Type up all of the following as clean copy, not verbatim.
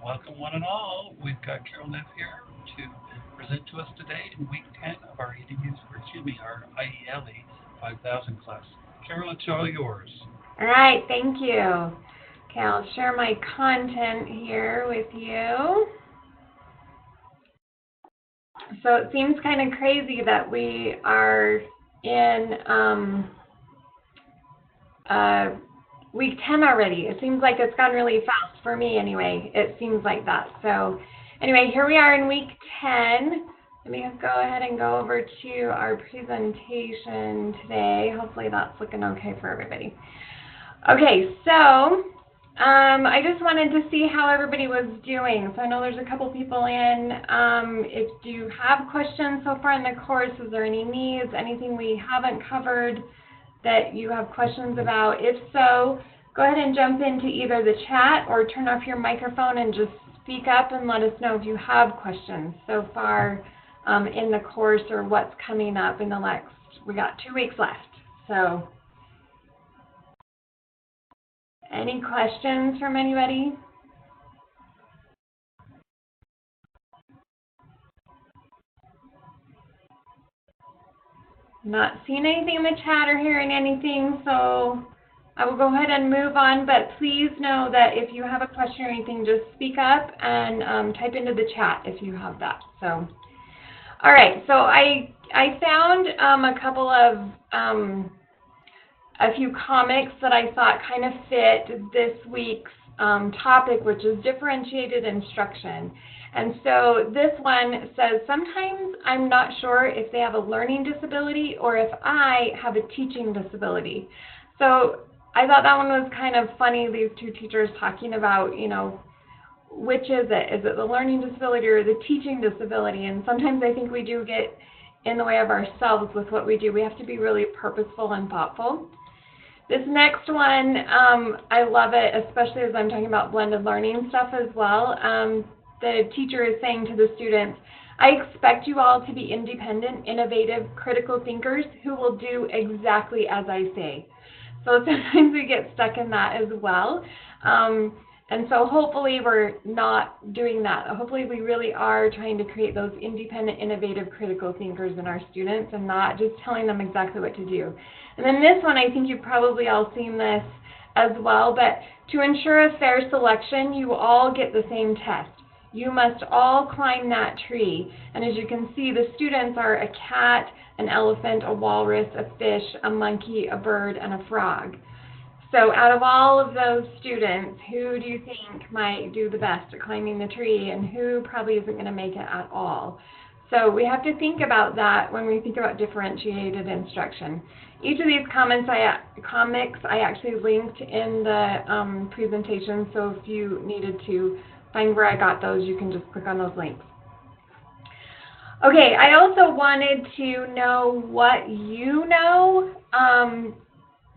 Welcome, one and all. We've got Carol Neff here to present to us today in week 10 of our our IELE 5000 class. Carol, it's all yours. All right, thank you. Okay, I'll share my content here with you. So it seems kind of crazy that we are in week 10 already. It seems like it's gone really fast for me anyway. It seems like that. So anyway, here we are in week 10. Let me go ahead and go over to our presentation today. Hopefully that's looking okay for everybody. Okay, so I just wanted to see how everybody was doing. So I know there's a couple people in. If you have questions so far in the course, is there any needs, anything we haven't covered that you have questions about? If so, go ahead and jump into either the chat or turn off your microphone and just speak up and let us know if you have questions so far in the course or what's coming up in the next. We got 2 weeks left. So any questions from anybody? Not seeing anything in the chat or hearing anything, so I will go ahead and move on, but please know that if you have a question or anything, just speak up and type into the chat if you have that. So, all right, so I found a couple of a few comics that I thought kind of fit this week's topic, which is differentiated instruction. And so this one says, sometimes I'm not sure if they have a learning disability or if I have a teaching disability. So I thought that one was kind of funny, these two teachers talking about, you know, which is it? Is it the learning disability or the teaching disability? And sometimes I think we do get in the way of ourselves with what we do. We have to be really purposeful and thoughtful. This next one, I love it, especially as I'm talking about blended learning stuff as well. The teacher is saying to the students, I expect you all to be independent, innovative, critical thinkers who will do exactly as I say. So sometimes we get stuck in that as well. And so hopefully we're not doing that. Hopefully we really are trying to create those independent, innovative, critical thinkers in our students and not just telling them exactly what to do. And then this one, I think you've probably all seen this as well, but to ensure a fair selection, you all get the same test. You must all climb that tree. And as you can see, the students are a cat, an elephant, a walrus, a fish, a monkey, a bird, and a frog. So out of all of those students, who do you think might do the best at climbing the tree and who probably isn't going to make it at all? So we have to think about that when we think about differentiated instruction. Each of these comics I actually linked in the presentation, so if you needed to find where I got those, you can just click on those links. Okay, I also wanted to know what you know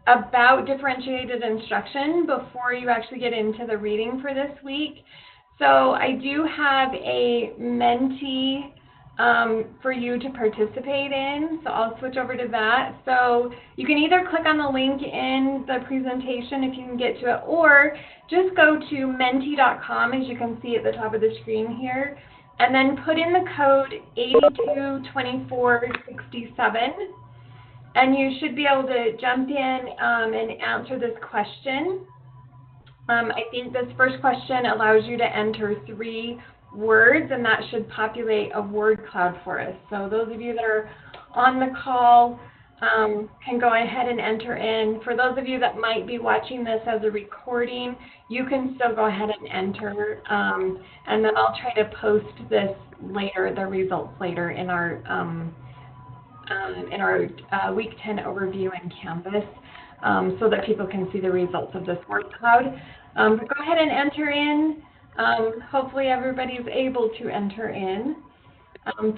about differentiated instruction before you actually get into the reading for this week. So I do have a Menti for you to participate in, so I'll switch over to that. So you can either click on the link in the presentation if you can get to it, or just go to menti.com, as you can see at the top of the screen here, and then put in the code 822467, and you should be able to jump in and answer this question. I think this first question allows you to enter 3 words, and that should populate a word cloud for us. So those of you that are on the call can go ahead and enter in. For those of you that might be watching this as a recording, you can still go ahead and enter, and then I'll try to post this later, the results later in our Week 10 overview in Canvas, so that people can see the results of this word cloud. But go ahead and enter in. Hopefully everybody's able to enter in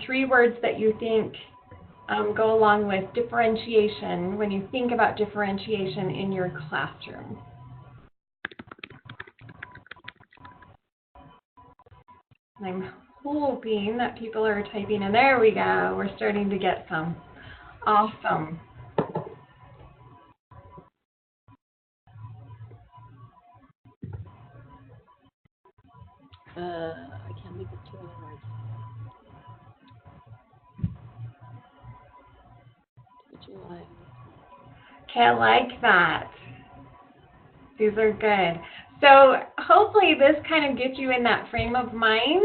3 words that you think go along with differentiation when you think about differentiation in your classroom. And I'm hoping that people are typing in. There we go. We're starting to get some. Awesome. I can't make it to otherwise. July. Okay, I like that. These are good. So hopefully this kind of gets you in that frame of mind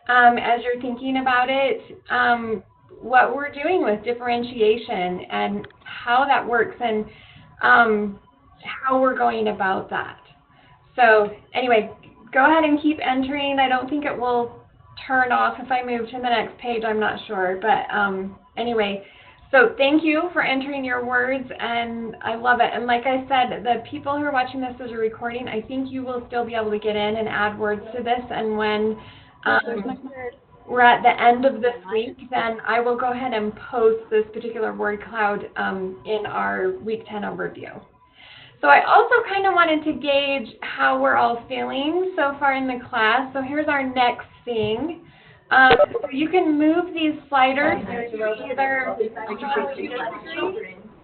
as you're thinking about it, what we're doing with differentiation and how that works and how we're going about that. So anyway, go ahead and keep entering. I don't think it will turn off if I move to the next page. I'm not sure. But anyway, so thank you for entering your words, and I love it. And like I said, the people who are watching this as a recording, I think you will still be able to get in and add words to this. And when we're at the end of this week, then I will go ahead and post this particular word cloud in our Week 10 overview. So I also kind of wanted to gauge how we're all feeling so far in the class. So here's our next thing. So you can move these sliders to either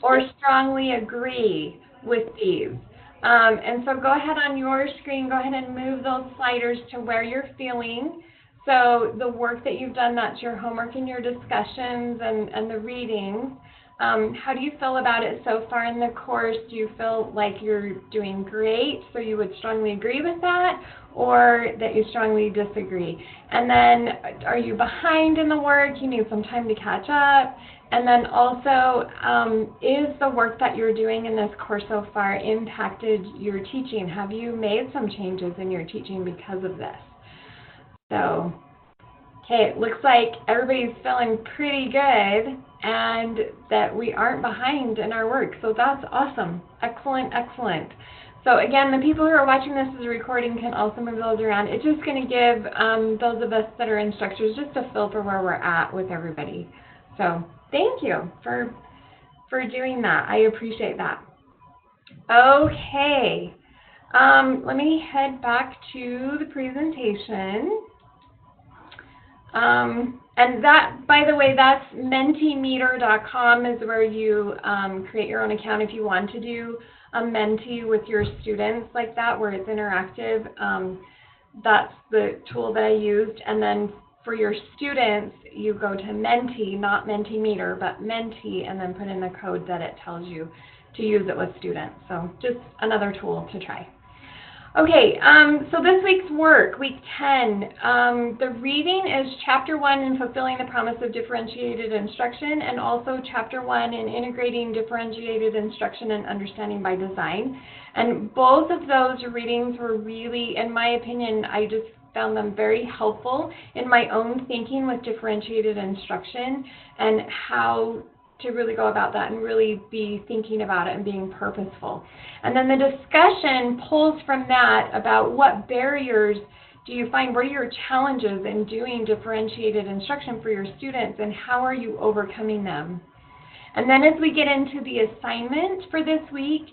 or strongly agree with these. And so go ahead on your screen, go ahead and move those sliders to where you're feeling. So the work that you've done, that's your homework and your discussions and the readings. How do you feel about it so far in the course? Do you feel like you're doing great, so you would strongly agree with that, or that you strongly disagree? And then are you behind in the work? You need some time to catch up. And then also, is the work that you're doing in this course so far impacted your teaching? Have you made some changes in your teaching because of this? So, okay, it looks like everybody's feeling pretty good and that we aren't behind in our work. So that's awesome. Excellent, excellent. So again, the people who are watching this as a recording can also move those around. It's just going to give those of us that are instructors just a feel for where we're at with everybody. So thank you for doing that. I appreciate that. Okay. Let me head back to the presentation. And that, by the way, that's mentimeter.com is where you create your own account if you want to do a Menti with your students like that, where it's interactive. That's the tool that I used. And then for your students, you go to Menti, not Mentimeter, but Menti, and then put in the code that it tells you to use it with students. So just another tool to try. Okay, so this week's work, week 10, the reading is chapter 1 in Fulfilling the Promise of Differentiated Instruction, and also chapter 1 in Integrating Differentiated Instruction and Understanding by Design. And both of those readings were really, in my opinion, I just found them very helpful in my own thinking with differentiated instruction and how to really go about that and really be thinking about it and being purposeful. And then the discussion pulls from that about what barriers do you find, what are your challenges in doing differentiated instruction for your students, and how are you overcoming them? And then as we get into the assignment for this week,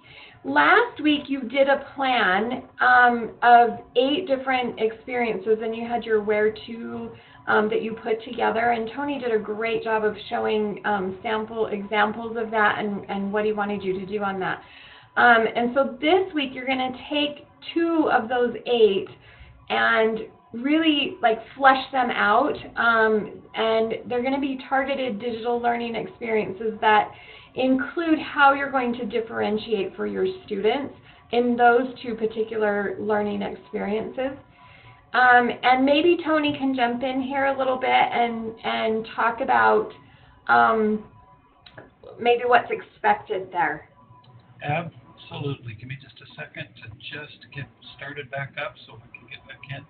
last week you did a plan of 8 different experiences, and you had your where to that you put together, and Tony did a great job of showing sample examples of that and what he wanted you to do on that. And so this week you're going to take 2 of those 8 and really like flesh them out, and they're going to be targeted digital learning experiences that include how you're going to differentiate for your students in those 2 particular learning experiences. And maybe Tony can jump in here a little bit and talk about maybe what's expected there. Absolutely. Give me just a second to just get started back up so we can get back in.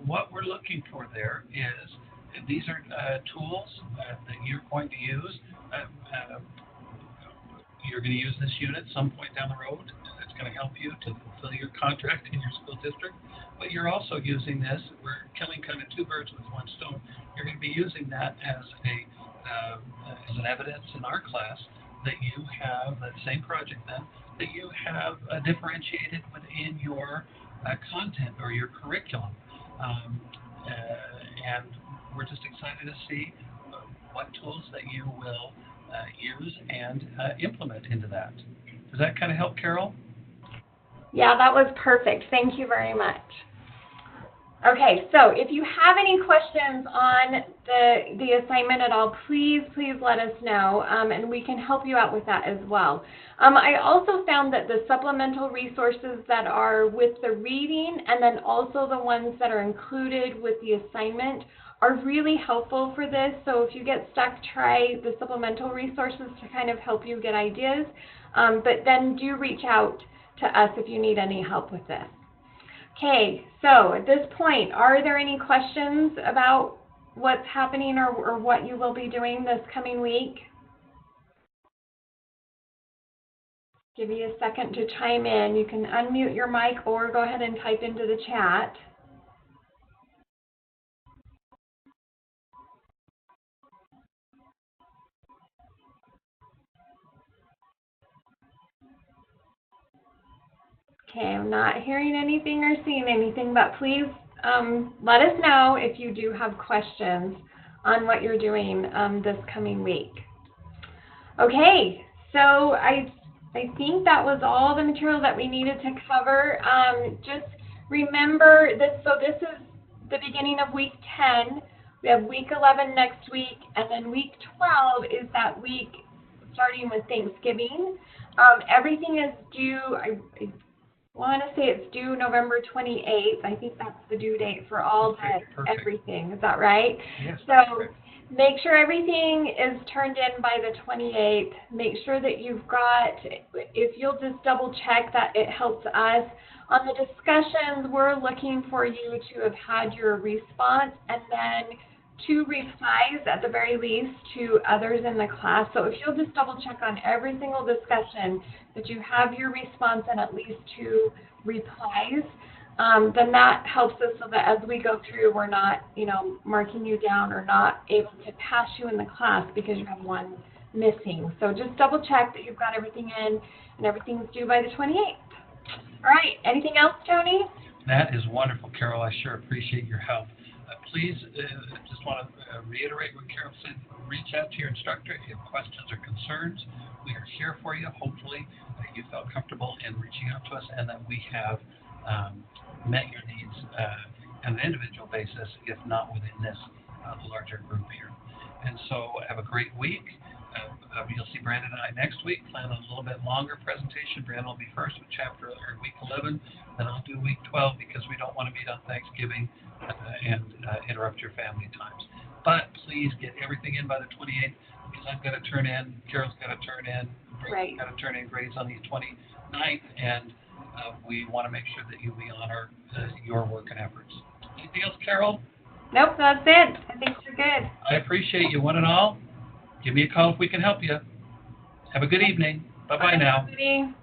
What we're looking for there is, these are tools that you're going to use. You're going to use this unit some point down the road. It's going to help you to fulfill your contract in your school district. But you're also using this, we're killing kind of 2 birds with 1 stone. You're going to be using that as an evidence in our class that you have that same project then, that you have differentiated within your content or your curriculum. And we're just excited to see what tools that you will use and implement into that. Does that kind of help, Carol? Yeah, that was perfect. Thank you very much. Okay, so if you have any questions on the assignment at all, please let us know, and we can help you out with that as well. I also found that the supplemental resources that are with the reading and then also the ones that are included with the assignment are really helpful for this. So if you get stuck, try the supplemental resources to kind of help you get ideas, but then do reach out to us if you need any help with this. Okay, so at this point, are there any questions about what's happening or what you will be doing this coming week? Give you a second to chime in. You can unmute your mic or go ahead and type into the chat. Okay, I'm not hearing anything or seeing anything, but please let us know if you do have questions on what you're doing this coming week. Okay, so I think that was all the material that we needed to cover. Just remember this, so this is the beginning of week 10. We have week 11 next week, and then week 12 is that week starting with Thanksgiving. Everything is due, I want to say it's due November 28th. I think that's the due date for all everything. Is that right? Yes. So make sure everything is turned in by the 28th. Make sure that you've got, if you'll just double check that it helps us. On the discussions, we're looking for you to have had your response and then 2 replies at the very least to others in the class. So if you'll just double check on every single discussion that you have your response and at least 2 replies, then that helps us so that as we go through, we're not, marking you down or not able to pass you in the class because you have 1 missing. So just double check that you've got everything in and everything's due by the 28th. All right, anything else, Tony? That is wonderful, Carol. I sure appreciate your help. Please, just want to reiterate what Carol said. Reach out to your instructor if you have questions or concerns. We are here for you. Hopefully, you felt comfortable in reaching out to us and that we have met your needs on an individual basis, if not within this larger group here. And so have a great week. You'll see Brandon and I next week. Plan on a little bit longer presentation. Brandon will be first with week 11, then I'll do week 12 because we don't want to meet on Thanksgiving and interrupt your family times. But please get everything in by the 28th because I've got to turn in, Carol's got to turn in, Brandon's got to turn in grades on the 29th, and we want to make sure that you honor your work and efforts. Anything else, Carol? Nope, that's it. I think you're good. I appreciate you, one and all. Give me a call if we can help you. Have a good evening. Bye-bye now. Everybody.